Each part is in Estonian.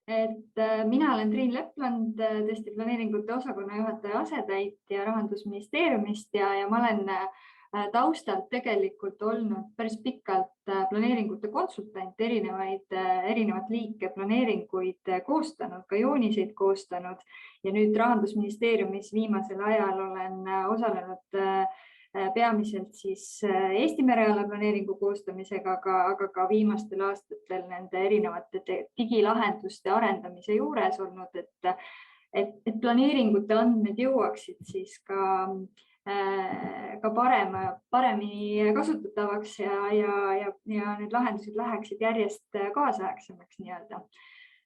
Mina olen Triin Lepland, tõesti planeeringute osakonna juhataja asetäitja Rahandusministeeriumist ja ma olen taustalt tegelikult olnud päris pikalt planeeringute konsultant, erinevat liike planeeringuid koostanud, ka jooniseid koostanud ja nüüd Rahandusministeeriumis viimasel ajal olen osalenud peamiselt siis Eesti mereala planeeringu koostamisega, aga ka viimastel aastatel nende erinevate digilahenduste arendamise juures olnud, et planeeringute andmed jõuaksid siis ka paremini kasutatavaks ja need lahendused läheksid järjest kaasaegsemaks nii-öelda.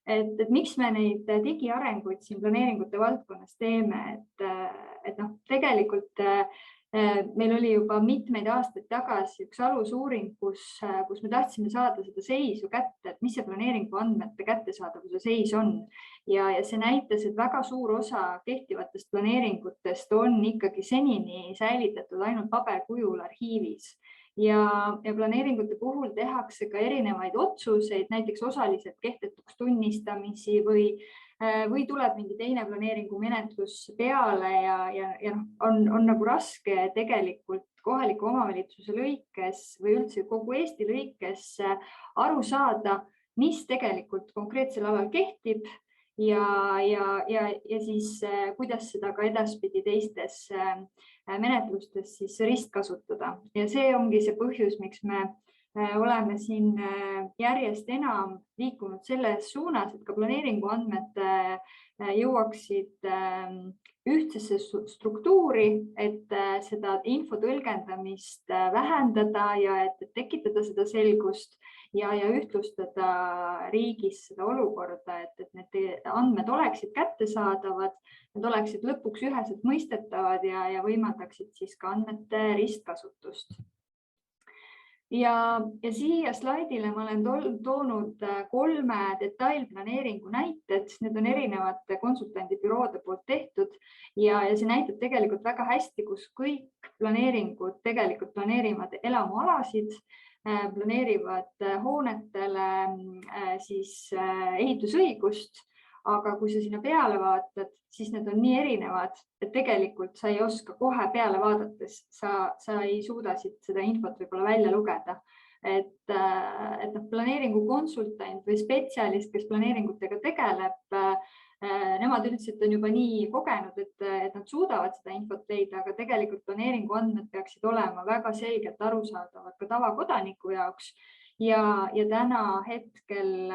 Et miks me neid digiarenguid siin planeeringute valdkonnas teeme, et tegelikult meil oli juba mitmeid aastaid tagasi üks alusuuring, kus me tahtsime saada seda seisu kätte, et mis see planeeringu andmete kättesaadavuse seis on. Ja see näitas, et väga suur osa kehtivatest planeeringutest on ikkagi senini säilitatud ainult paberkujul arhiivis. Ja planeeringute puhul tehakse ka erinevaid otsuseid, näiteks osaliselt kehtetuks tunnistamisi või tuleb mingi teine planeeringumenetlus peale ja on nagu raske tegelikult kohaliku omavalitsuse lõikes või üldse kogu Eesti lõikes aru saada, mis tegelikult konkreetsel alal kehtib ja siis kuidas seda ka edaspidi teistes menetlustes siis ristkasutada. Ja see ongi see põhjus, miks me oleme siin järjest enam liikunud selles suunas, et ka planeeringu andmed jõuaksid ühtsesse struktuuri, et seda info tõlgendamist vähendada ja et tekitada seda selgust ja ühtlustada riigis seda olukorda, et need andmed oleksid kättesaadavad, need oleksid lõpuks üheselt mõistetavad ja võimaldaksid siis ka andmete ristkasutust. Ja siia slaidile ma olen toonud 3 detailplaneeringu näited, need on erinevate konsultandibüroode poolt tehtud ja see näitab tegelikult väga hästi, kus kõik planeeringud tegelikult planeerivad elamualasid, planeerivad hoonetele siis ehitusõigust, aga kui sa sinna peale vaatad, siis need on nii erinevad, et tegelikult sa ei oska kohe peale vaadates, sa ei suuda seda infot võib-olla välja lugeda. Et planeeringu konsultant või spetsialist, kes planeeringutega tegeleb, nemad üldiselt on juba nii kogenud, et nad suudavad seda infot leida, aga tegelikult planeeringu andmed peaksid olema väga selgelt arusaadavad ka tavakodaniku jaoks. Ja täna hetkel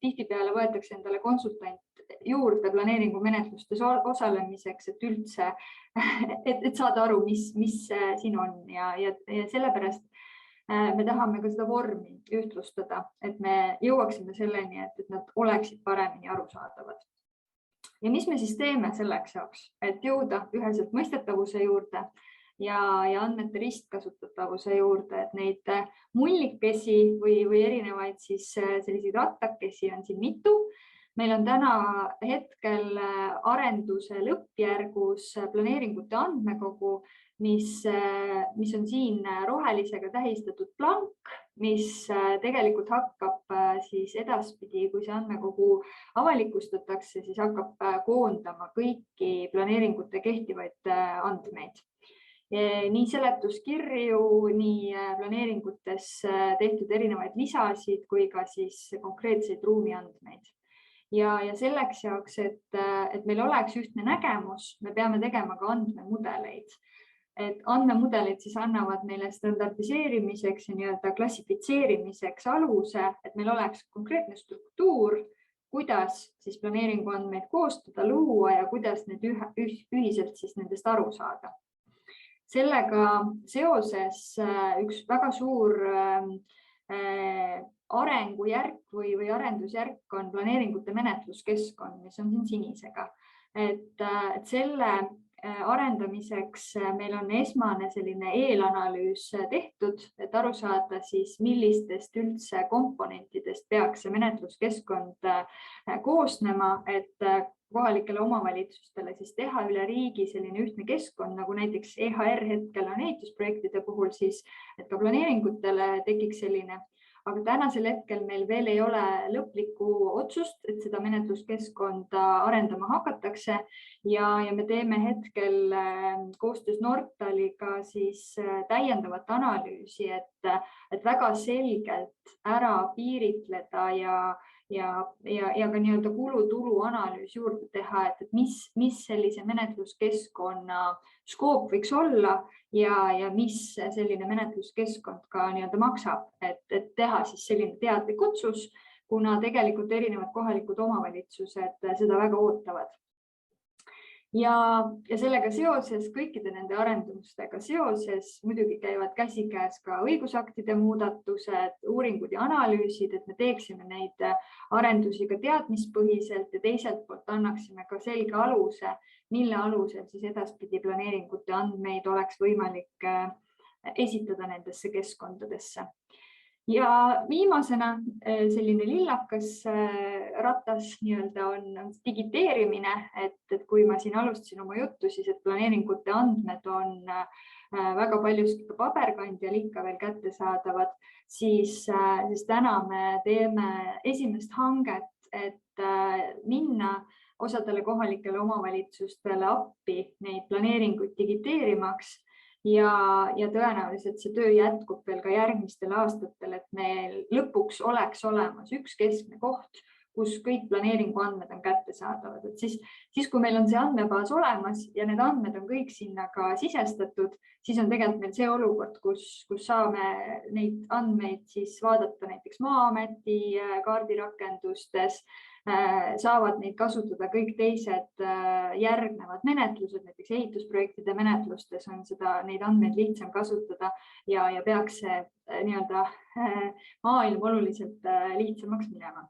tihtipeale võetakse endale konsultant juurde planeeringu menetlustes osalemiseks, et üldse et saada aru, mis siin on ja sellepärast me tahame ka seda vormi ühtlustada, et me jõuaksime selleni, et nad oleksid paremini arusaadavad. Ja mis me siis teeme selleks jaoks, et jõuda üheselt mõistetavuse juurde ja andmete ristkasutatavuse juurde, et neid mullikesi või erinevaid siis selliseid rattakesi on siin mitu. Meil on täna hetkel arenduse lõppjärgus planeeringute andmekogu, mis on siin rohelisega tähistatud plank, mis tegelikult hakkab siis edaspidi, kui see andmekogu avalikustatakse, siis hakkab koondama kõiki planeeringute kehtivaid andmeid. Nii seletuskirju, nii planeeringutes tehtud erinevaid lisasid kui ka siis konkreetseid ruumiandmeid. Ja selleks jaoks, et meil oleks ühtne nägemus, me peame tegema ka andmemudeleid. Et andmemudelid siis annavad meile standardiseerimiseks ja nii-öelda klassifitseerimiseks aluse, et meil oleks konkreetne struktuur, kuidas siis planeeringu andmeid koostada, luua ja kuidas need ühiselt siis nendest aru saada. Sellega seoses üks väga suur arengujärk või arendusjärk on planeeringute menetluskeskkond, mis on siin sinisega. Et selle arendamiseks meil on esmane selline eelanalüüs tehtud, et aru saada siis, millistest üldse komponentidest peaks see menetluskeskkond koosnema, et kohalikele omavalitsustele siis teha üle riigi selline ühtne keskkond, nagu näiteks EHR hetkel on ehitusprojektide puhul siis, et ka planeeringutele tekiks selline. aga tänasel hetkel meil veel ei ole lõplikku otsust, et seda menetluskeskkonda arendama hakatakse ja me teeme hetkel koostöös Nortaliga siis täiendavat analüüsi, et väga selgelt ära piiritleda ja ka nii-öelda kulu-tulu analüüs juurde teha, et mis sellise menetluskeskkonna skoop võiks olla ja mis selline menetluskeskkond ka nii-öelda maksab, et teha siis selline teadlik otsus, kuna tegelikult erinevad kohalikud omavalitsused seda väga ootavad. Ja sellega seoses, kõikide nende arendustega seoses muidugi käivad käsikäes ka õigusaktide muudatused, uuringud ja analüüsid, et me teeksime neid arendusi ka teadmispõhiselt ja teiselt poolt annaksime ka selge aluse, mille alusel siis edaspidi planeeringute andmeid oleks võimalik esitada nendesse keskkondadesse. Ja viimasena selline lillakas ratas nii-öelda on digiteerimine, et kui ma siin alustasin oma juttu, siis et planeeringute andmed on väga paljuski ka paberkandjal ikka veel kättesaadavad, siis täna me teeme esimest hanget, et minna osadele kohalikele omavalitsustele appi neid planeeringuid digiteerimaks. Ja tõenäoliselt see töö jätkub veel ka järgmistel aastatel, et meil lõpuks oleks olemas üks keskne koht, kus kõik planeeringu andmed on kättesaadavad. Et siis, kui meil on see andmebaas olemas ja need andmed on kõik sinna ka sisestatud, siis on tegelikult meil see olukord, kus saame neid andmeid siis vaadata näiteks Maa-ameti kaardirakendustes, saavad neid kasutada kõik teised järgnevad menetlused, näiteks ehitusprojektide menetlustes on neid andmeid lihtsam kasutada ja peaks see nii-öelda maailm oluliselt lihtsamaks minema.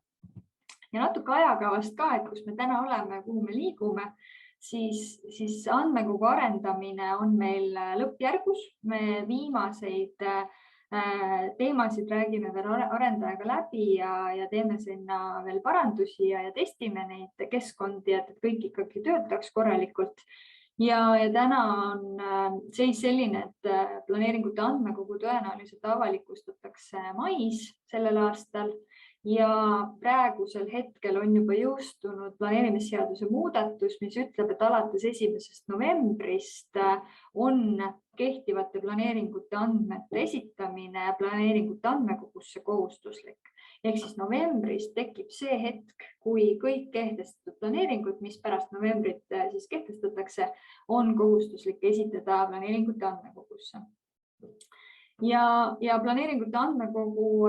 Ja natuke ajakavast ka, et kus me täna oleme, kuhu me liigume, siis andmekogu arendamine on meil lõppjärgus. Me viimaseid teemasid räägime veel arendajaga läbi ja teeme sinna veel parandusi ja testime neid keskkondi, et kõik ikkagi töötaks korralikult. Ja täna on seis selline, et planeeringute andmekogu tõenäoliselt avalikustatakse mais sellel aastal ja praegusel hetkel on juba jõustunud planeerimisseaduse muudatus, mis ütleb, et alates 1. novembrist on kehtivate planeeringute andmete esitamine planeeringute andmekogusse kohustuslik. Ehk siis novembris tekib see hetk, kui kõik kehtestatud planeeringud, mis pärast novembrit siis kehtestatakse, on kohustuslik esitada planeeringute andmekogusse. Ja planeeringute andmekogu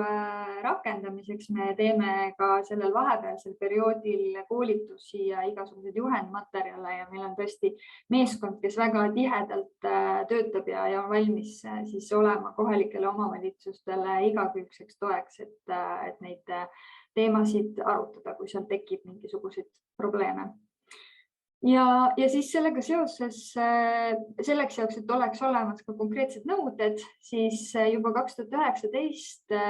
rakendamiseks me teeme ka sellel vahepealsel perioodil koolitusi ja igasuguseid juhendmaterjale ja meil on tõesti meeskond, kes väga tihedalt töötab ja on valmis siis olema kohalikele omavalitsustele igakülgseks toeks, et neid teemasid arutada, kui seal tekib mingisuguseid probleeme. Ja siis sellega seoses, selleks jaoks, et oleks olemas ka konkreetsed nõuded, siis juba 2019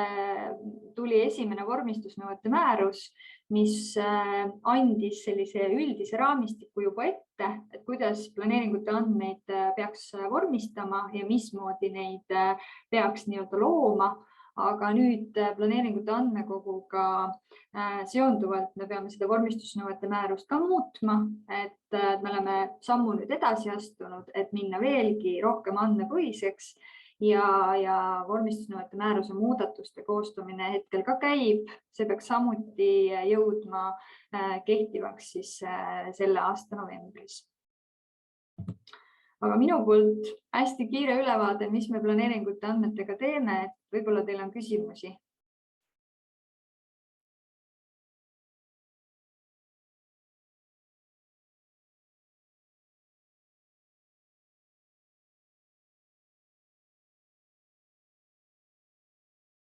tuli esimene vormistusnõuete määrus, mis andis sellise üldise raamistiku juba ette, et kuidas planeeringute andmeid peaks vormistama ja mismoodi neid peaks nii-öelda looma. Aga nüüd planeeringute andmekoguga seonduvalt me peame seda vormistusnõuete määrust ka muutma, et me oleme sammu nüüd edasi astunud, et minna veelgi rohkem andmepõhiseks ja vormistusnõuete määruse muudatuste koostamine hetkel ka käib. See peaks samuti jõudma kehtivaks siis selle aasta novembris. Aga minu poolt hästi kiire ülevaade, mis me planeeringute andmetega teeme, et võib-olla teil on küsimusi.